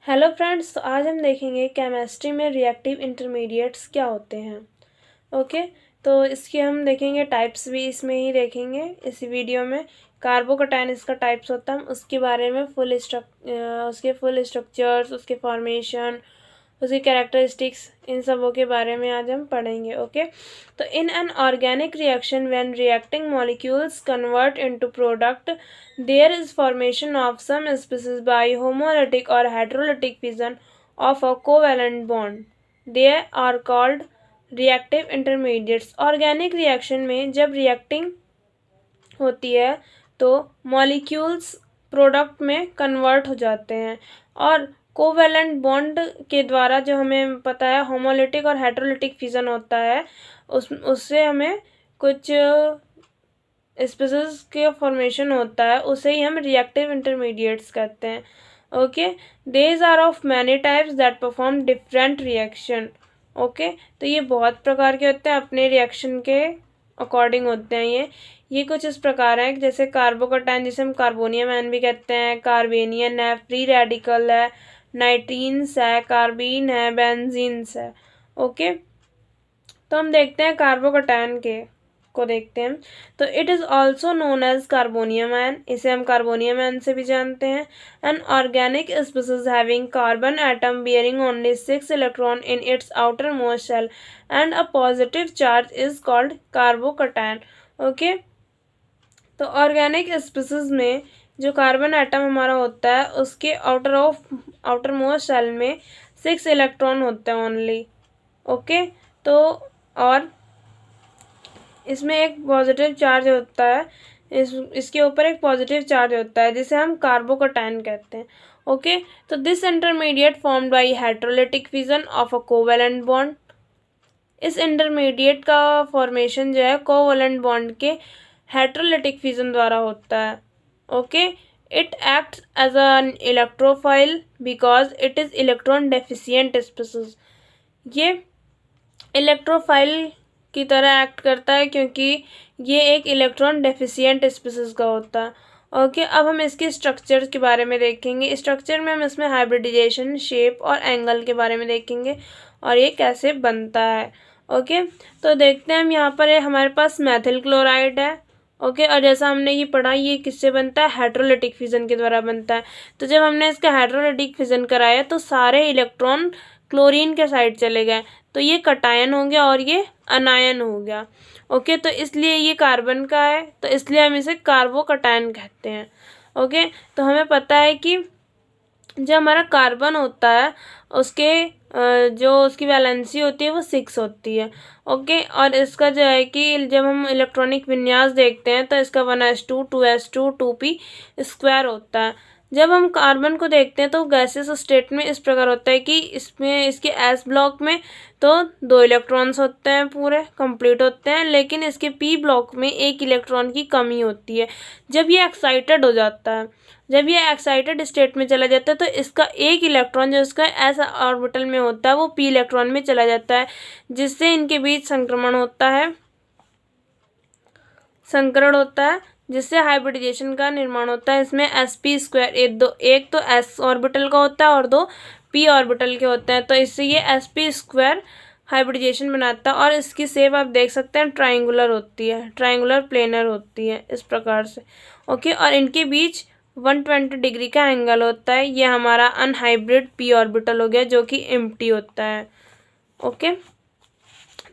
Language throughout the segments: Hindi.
हेलो फ्रेंड्स, तो आज हम देखेंगे केमिस्ट्री में रिएक्टिव इंटरमीडिएट्स क्या होते हैं। ओके, तो इसके हम देखेंगे टाइप्स भी इसमें ही देखेंगे इस वीडियो में। कार्बोकैटायन इसका टाइप्स होता है, हम उसके बारे में उसके फुल स्ट्रक्चर्स, उसके फॉर्मेशन, उसकी कैरेक्टरिस्टिक्स, इन सबों के बारे में आज हम पढ़ेंगे। ओके, तो in an organic reaction when reacting molecules convert into product there is formation of some species by homolytic और heterolytic fission of a covalent bond, they are called reactive intermediates. Organic reaction में जब रिएक्टिंग होती है तो मॉलिक्यूल्स प्रोडक्ट में कन्वर्ट हो जाते हैं और कोवैलेंट बॉन्ड के द्वारा, जो हमें पता है होमोलिटिक और हेटेरोलिटिक फिजन होता है, उससे हमें कुछ स्पीसीज के फॉर्मेशन होता है, उसे ही हम रिएक्टिव इंटरमीडिएट्स कहते हैं। Okay, these are of many types that perform different reaction. Okay, तो ये बहुत प्रकार के होते हैं, अपने रिएक्शन के अकॉर्डिंग होते हैं। ये कुछ इस प्रकार है, जैसे कार्बोकैटायन जिसे हम कार्बोनियम आयन भी कहते हैं, कार्बेनियन है, फ्री रेडिकल है, नाइट्रीन्स है, कार्बीन है, बेंजीन्स है। ओके, तो हम देखते हैं कार्बोकैटायन को देखते हैं। तो it is also known as carbonium ion, इसे हम कार्बोनियम आयन से भी जानते हैं। An organic species having carbon atom bearing only 6 electron in its outermost shell and a positive charge is called carbocation. Okay, तो ऑर्गेनिक स्पीसीज में जो कार्बन एटम हमारा होता है, उसके आउटर मोस्ट शेल में 6 इलेक्ट्रॉन होते हैं ओनली। ओके, तो और इसमें एक पॉजिटिव चार्ज होता है, इसके ऊपर एक पॉजिटिव चार्ज होता है, जिसे हम कार्बोकैटायन कहते हैं। ओके, तो this intermediate formed by heterolytic fission of a covalent bond. इस इंटरमीडिएट का फॉर्मेशन जो है कोवैलेंट बॉन्ड के हेटेरोलिटिक फिजन द्वारा होता है। Okay, it acts as an electrophile because it is electron deficient species. ये इलेक्ट्रोफाइल की तरह एक्ट करता है क्योंकि ये एक इलेक्ट्रॉन डेफिशिएंट स्पीसीज का होता है। ओके, अब हम इसके स्ट्रक्चर के बारे में देखेंगे। स्ट्रक्चर में हम इसमें हाइब्रिडाइजेशन, शेप और एंगल के बारे में देखेंगे और ये कैसे बनता है। ओके, तो देखते हैं हम यहाँ पर हमारे पास मैथिल क्लोराइड है। ओके, और जैसा हमने ये पढ़ा, ये किससे बनता है? हेटेरोलिटिक फिजन के द्वारा बनता है। तो जब हमने इसका हेटेरोलिटिक फिजन कराया तो सारे इलेक्ट्रॉन क्लोरीन के साइड चले गए, तो ये कटायन हो गया और ये अनायन हो गया। ओके, तो इसलिए ये कार्बन का है, तो इसलिए हम इसे कार्बोकैटायन कहते हैं। ओके, तो हमें पता है कि जो हमारा कार्बन होता है उसके जो उसकी वैलेंसी होती है वो 6 होती है। ओके, और इसका जो है कि जब हम इलेक्ट्रॉनिक विन्यास देखते हैं तो इसका 1s2 2s2 2p² होता है। जब हम कार्बन को देखते हैं तो गैसेस स्टेट में इस प्रकार होता है कि इसमें इसके एस ब्लॉक में तो 2 इलेक्ट्रॉन्स होते हैं, पूरे कंप्लीट होते हैं, लेकिन इसके पी ब्लॉक में 1 इलेक्ट्रॉन की कमी होती है। जब ये एक्साइटेड हो जाता है, जब ये एक्साइटेड स्टेट में चला जाता है, तो इसका 1 इलेक्ट्रॉन जो इसका एस ऑर्बिटल में होता है वो पी इलेक्ट्रॉन में चला जाता है, जिससे इनके बीच संक्रमण होता है, संकरण होता है, जिससे हाइब्रिडाइजेशन का निर्माण होता है। इसमें sp², एक तो s ऑर्बिटल का होता है और 2 p ऑर्बिटल के होते हैं, तो इससे ये sp² हाइब्रिडाइजेशन बनाता है। और इसकी शेप आप देख सकते हैं ट्रायंगुलर होती है, ट्रायंगुलर प्लेनर होती है इस प्रकार से। ओके, और इनके बीच 120 डिग्री का एंगल होता है। ये हमारा अनहाइब्रिड p ऑर्बिटल हो गया जो कि एम्प्टी होता है। ओके,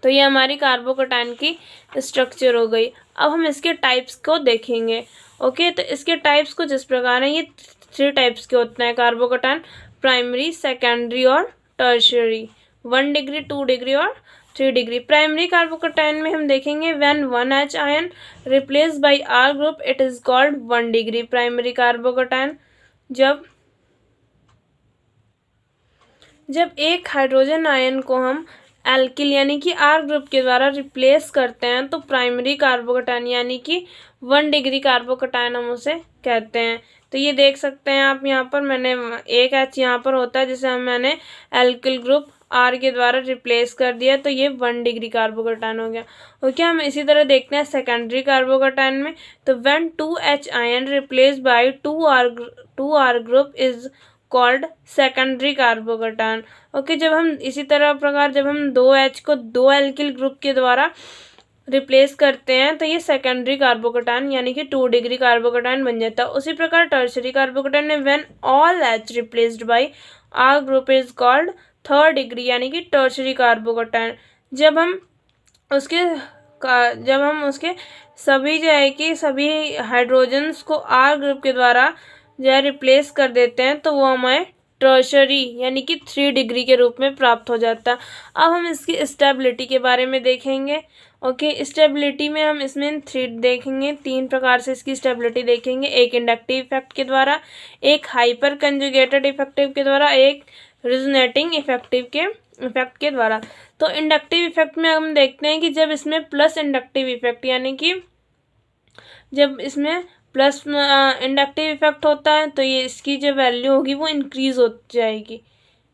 तो ये हमारी कार्बोकैटायन की स्ट्रक्चर हो गई। अब हम इसके टाइप्स को देखेंगे। ओके, तो इसके टाइप्स कुछ इस प्रकार हैं। ये 3 टाइप्स के होते हैं कार्बोकैटायन: प्राइमरी, सेकेंडरी और टर्शियरी। 1 डिग्री, 2 डिग्री और 3 डिग्री। प्राइमरी कार्बोकैटायन में हम देखेंगे when 1H ion replace by R group it is called 1 degree primary carbocation. जब एक हाइड्रोजन आयन को हम एल्किल यानी कि R ग्रुप के द्वारा रिप्लेस करते हैं तो प्राइमरी कार्बोकैटायन यानी कि 1 डिग्री कार्बोकैटायन हम उसे कहते हैं। तो ये देख सकते हैं आप, यहाँ पर मैंने एक H यहाँ पर होता है जिसे मैंने एल्किल ग्रुप R के द्वारा रिप्लेस कर दिया, तो ये 1 डिग्री कार्बोकैटायन हो गया। ओके, हम इसी तरह देखते हैं सेकेंडरी कार्बोकैटायन में। तो when 2H ion replace by 2R group is called secondary carbocation. Okay, जब हम इसी तरह प्रकार जब हम 2H को 2 एल्किल ग्रुप के द्वारा रिप्लेस करते हैं तो ये सेकेंडरी कार्बोकैटायन यानी कि 2 डिग्री कार्बोकैटायन बन जाता है। उसी प्रकार टर्शरी कार्बोकैटायन में when all H replaced by R group is called 3rd degree यानी कि टर्शरी कार्बोकैटायन। जब हम उसके सभी जो है कि सभी हाइड्रोजन्स को R ग्रुप के द्वारा जो है रिप्लेस कर देते हैं तो वो हमें टर्शरी यानी कि 3 डिग्री के रूप में प्राप्त हो जाता है। अब हम इसकी स्टेबिलिटी के बारे में देखेंगे। ओके, स्टेबिलिटी में हम इसमें 3 देखेंगे, 3 प्रकार से इसकी स्टेबिलिटी देखेंगे। एक इंडक्टिव इफेक्ट के द्वारा, एक हाइपर कंजुगेटेड इफेक्टिव के द्वारा, एक रिजोनेटिंग इफेक्ट के द्वारा। तो इंडक्टिव इफेक्ट में हम देखते हैं कि जब इसमें प्लस इंडक्टिव इफेक्ट यानी कि जब इसमें प्लस इंडक्टिव इफेक्ट होता है तो ये इसकी जो वैल्यू होगी वो इंक्रीज हो जाएगी,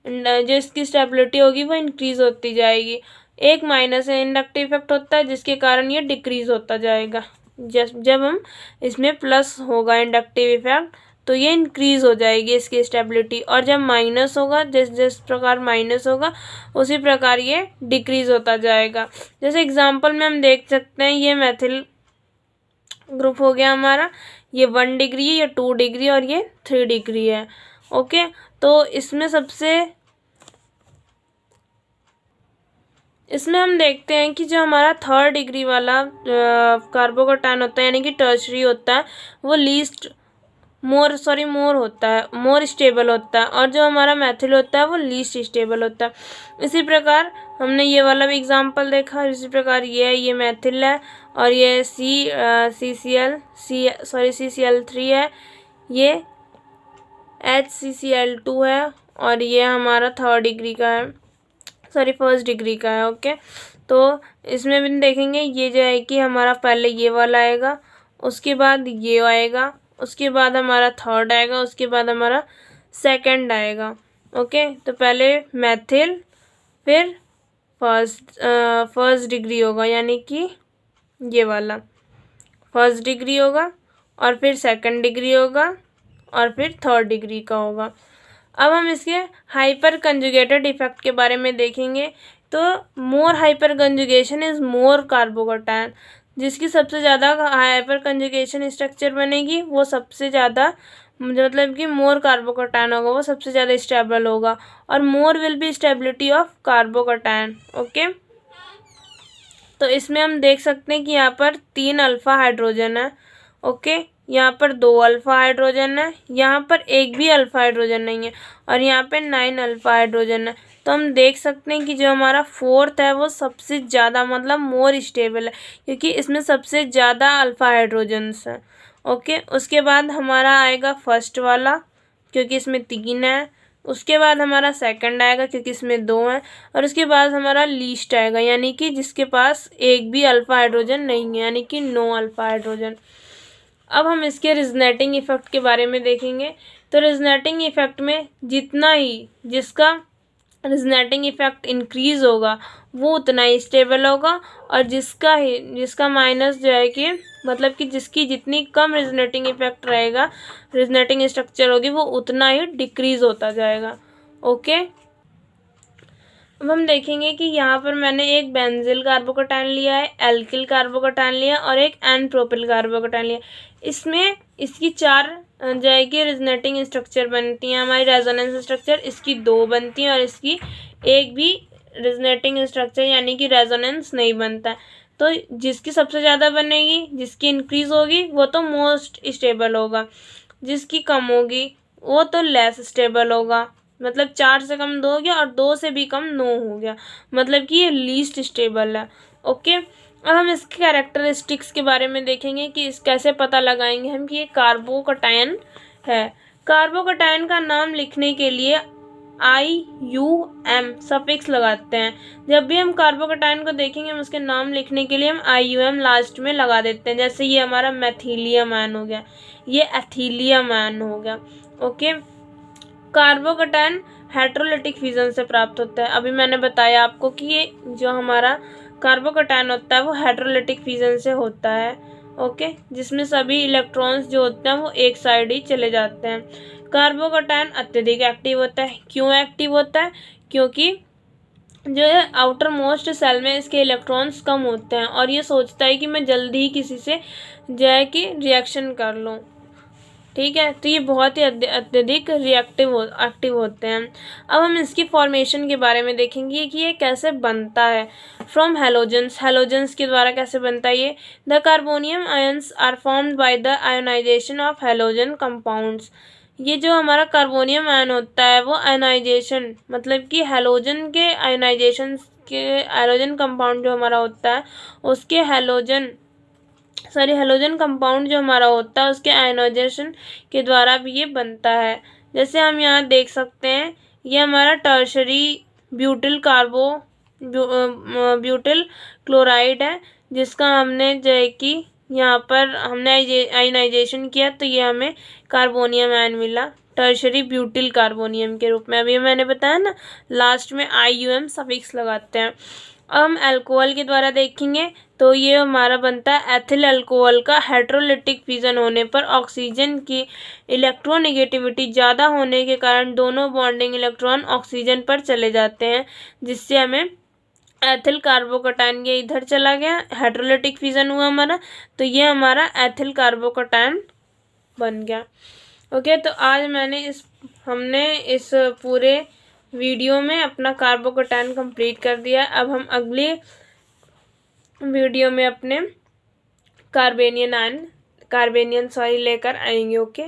जो इसकी स्टेबिलिटी होगी वो इंक्रीज होती जाएगी। एक माइनस इंडक्टिव इफेक्ट होता है जिसके कारण ये डिक्रीज होता जाएगा। जब हम इसमें प्लस होगा इंडक्टिव इफेक्ट तो ये इंक्रीज हो जाएगी इसकी स्टेबिलिटी, और जब माइनस होगा जिस प्रकार माइनस होगा उसी प्रकार ये डिक्रीज होता जाएगा। जैसे एग्जांपल में हम देख सकते हैं ये मेथिल ग्रुप हो गया हमारा, ये 1 डिग्री है, ये 2 डिग्री और ये 3 डिग्री है। ओके, तो इसमें हम देखते हैं कि जो हमारा 3rd डिग्री वाला कार्बोकैटायन होता है यानी कि टर्शरी होता है वो मोर स्टेबल होता है, और जो हमारा मेथिल होता है वो लीस्ट स्टेबल होता है। इसी प्रकार हमने ये वाला भी एग्जांपल देखा। इसी प्रकार ये मेथिल है और ये CCl3 है, ये HCCl2 है और ये हमारा 3rd डिग्री का है, 1st डिग्री का है। ओके, तो इसमें भी देखेंगे ये जो है कि हमारा पहले ये वाला आएगा, उसके बाद ये आएगा, उसके बाद हमारा 3rd आएगा, उसके बाद हमारा 2nd आएगा। ओके, तो पहले मेथिल फिर फर्स्ट डिग्री होगा यानी कि ये वाला 1st डिग्री होगा, और फिर 2nd डिग्री होगा, और फिर 3rd डिग्री का होगा। अब हम इसके हाइपर कंजुगेटेड इफेक्ट के बारे में देखेंगे। तो more hyperconjugation is more carbocation, जिसकी सबसे ज़्यादा हाइपर कंजुगेशन स्ट्रक्चर बनेगी वो सबसे ज़्यादा मतलब कि मोर कार्बोकैटायन होगा, वो सबसे ज़्यादा स्टेबल होगा, और more will be stability of carbocation. Okay, तो इसमें हम देख सकते हैं कि यहाँ पर 3 अल्फा हाइड्रोजन है। ओके, यहाँ पर 2 अल्फा हाइड्रोजन है, यहाँ पर एक भी अल्फा हाइड्रोजन नहीं है, और यहाँ पे 9 अल्फा हाइड्रोजन है। तो हम देख सकते हैं कि जो हमारा 4th है वो सबसे ज़्यादा मतलब मोर स्टेबल है, क्योंकि इसमें सबसे ज़्यादा अल्फा हाइड्रोजन्स हैं। ओके, उसके बाद हमारा आएगा 1st वाला क्योंकि इसमें 3 है, उसके बाद हमारा 2nd आएगा क्योंकि इसमें 2 है, और उसके बाद हमारा लीस्ट आएगा यानी कि जिसके पास एक भी अल्फा हाइड्रोजन नहीं है यानी कि नो अल्फा हाइड्रोजन। अब हम इसके रिजनेटिंग इफेक्ट के बारे में देखेंगे। तो रिजनेटिंग इफेक्ट में जितना ही जिसका रिजनेटिंग इफेक्ट इंक्रीज होगा वो उतना ही स्टेबल होगा, और जिसका माइनस जो है कि मतलब कि जिसकी जितनी कम रिजनेटिंग इफेक्ट रहेगा, रिजनेटिंग स्ट्रक्चर होगी, वो उतना ही डिक्रीज होता जाएगा। ओके, अब हम देखेंगे कि यहाँ पर मैंने एक बेंजिल कार्बोकैटायन लिया है, एल्किल कार्बोकैटायन लिया और एक एन प्रोपिल कार्बोकैटायन लिया। इसमें इसकी 4 जो है कि रिजनेटिंग स्ट्रक्चर बनती हैं, हमारी रेजोनेंस स्ट्रक्चर इसकी 2 बनती हैं, और इसकी एक भी रिजनेटिंग स्ट्रक्चर यानी कि रेजोनेंस नहीं बनता है। तो जिसकी सबसे ज़्यादा बनेगी, जिसकी इंक्रीज होगी वो तो मोस्ट स्टेबल होगा, जिसकी कम होगी वो तो लेस स्टेबल होगा। मतलब 4 से कम 2 हो गया और 2 से भी कम 9 हो गया, मतलब कि ये लीस्ट स्टेबल है। ओके, अब हम इसके कैरेक्टरिस्टिक्स के बारे में देखेंगे कि इस कैसे पता लगाएंगे हम कि ये कार्बोकैटायन है। कार्बोकैटायन का नाम लिखने के लिए IUM सफिक्स लगाते हैं। जब भी हम कार्बोकैटायन को देखेंगे हम उसके नाम लिखने के लिए हम IUM लास्ट में लगा देते हैं। जैसे ये हमारा मेथिलियम आयन हो गया, ये एथिलियम आयन हो गया। ओके, कार्बोकैटायन हेटेरोलिटिक फ्यूजन से प्राप्त होता है। अभी मैंने बताया आपको कि ये जो हमारा कार्बोकैटायन होता है वो हेटेरोलिटिक फ्यूजन से होता है। ओके, जिसमें सभी इलेक्ट्रॉन्स जो होते हैं वो एक साइड ही चले जाते हैं। कार्बोकैटायन अत्यधिक एक्टिव होता है। क्यों एक्टिव होता है? क्योंकि जो है आउटर मोस्ट सेल में इसके इलेक्ट्रॉन्स कम होते हैं और ये सोचता है कि मैं जल्दी ही किसी से जो है कि रिएक्शन कर लूँ। ठीक है, तो ये बहुत ही अत्यधिक एक्टिव होते हैं। अब हम इसकी फॉर्मेशन के बारे में देखेंगे कि ये कैसे बनता है। फ्रॉम हेलोजेंस के द्वारा कैसे बनता है ये? The carbonium ions are formed by the ionization of halogen compounds. ये जो हमारा कार्बोनियम आयन होता है वो आयोनाइजेशन मतलब कि हेलोजन के हेलोजन कंपाउंड जो हमारा होता है उसके हेलोजन कंपाउंड जो हमारा होता है उसके आयोनाइजेशन के द्वारा भी ये बनता है। जैसे हम यहाँ देख सकते हैं, ये हमारा टर्शरी ब्यूटिल क्लोराइड है, जिसका हमने जो है कि यहाँ पर हमने आयोनाइजेशन किया तो ये हमें कार्बोनियम आयन मिला टर्शरी ब्यूटिल कार्बोनियम के रूप में। अभी मैंने बताया ना, लास्ट में IUM सफिक्स लगाते हैं। अब हम अल्कोहल के द्वारा देखेंगे तो ये हमारा बनता है एथिल अल्कोहल का हेटेरोलिटिक फिजन होने पर ऑक्सीजन की इलेक्ट्रोनेगेटिविटी ज़्यादा होने के कारण दोनों बॉन्डिंग इलेक्ट्रॉन ऑक्सीजन पर चले जाते हैं, जिससे हमें एथिल कार्बोकैटायन ये इधर चला गया, हेटेरोलिटिक फिजन हुआ हमारा, तो ये हमारा एथिल कार्बोकैटायन बन गया। ओके, तो आज हमने इस पूरे वीडियो में अपना कार्बोकैटायन कंप्लीट कर दिया। अब हम अगली वीडियो में अपने कार्बेनियन लेकर आएंगे। ओके।